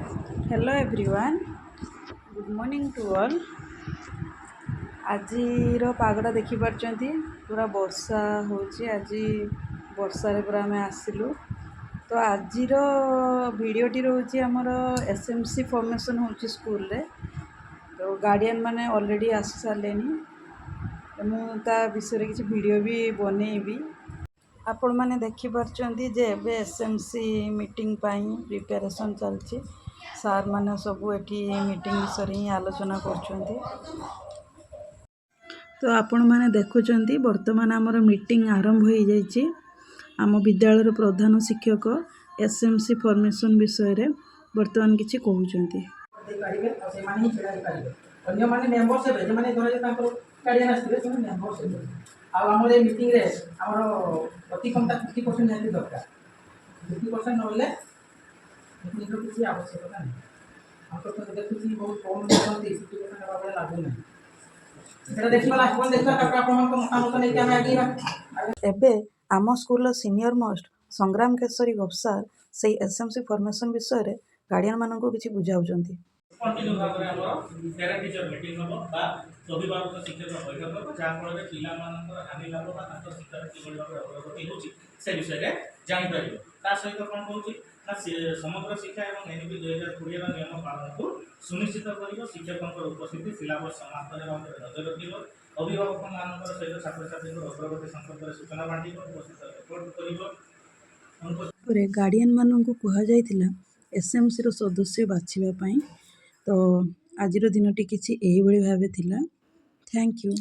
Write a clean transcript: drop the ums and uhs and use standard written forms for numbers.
Hello everyone, good morning to all. आजिर पागटा देखी पार्चंती पूरा वर्षा होची। आज वर्षारे पूरा आम आसिलु। तो आजिर वीडियोटी रोचे आमर एसएमसी फॉर्मेशन होची स्कूल रे। तो गार्डियन माने ऑलरेडी आसी सारे मुझे विषय किसी वीडियो भी बनईबी। आपण मैंने देखी पार्चंती जे एबे एसएमसी मीटिंग पाई प्रिपरेशन चलची। सार माने सबू एठी मीटिंग विषय ही आलोचना करछंती। तो आपण मैंने देखुचंती वर्तमान आमर मीटिंग आरंभ हो जाइए। आम विद्यालय प्रधान शिक्षक एसएमसी फॉर्मेशन विषय रे वर्तमान किछि कहउचंती। आमर ए मीटिंग रे आमर अति कम 50% निहाती दरकार। 50% नले मीटिंग रो किसी आवश्यकता नहीं। हम तो देखुची बहुत कम करते 50% नेबा बेले लागू नहीं। एटा देखिबा लास्ट देखिबा तापर आपन को मतामत नै कि हम आगेबा। एबे आम स्कूल सीनियर मोस्ट संग्राम केसरी गपसार से एसएमसी फॉर्मेशन विषय रे गार्डियन मानन को किछि बुझाउचंती। कंटिन्यू भाव में आमर पैरेंट टीचर मीटिंग हम बा अभिभावक शिक्षक बैठक जहाँ फल पिला हानि लाभ बा शिक्षा किभली भाव अग्रगति होची से विषय में जापर। ता सहित कौन कौन ना समग्र शिक्षा और एनपी 2020 नियम पालन को सुनिश्चित कर शिक्षकों उपस्थिति सिलेबस समाप्त होगा नजर रख अभिभावक मान सहित छात्र छात्री अग्रगति संपर्क में सूचना बांट कर गार्डियन मानक कहुला एसएमसी रो सदस्य बाछिबा पई। तो आज दिनटी किछि एही भली भाबे थिला। Thank you.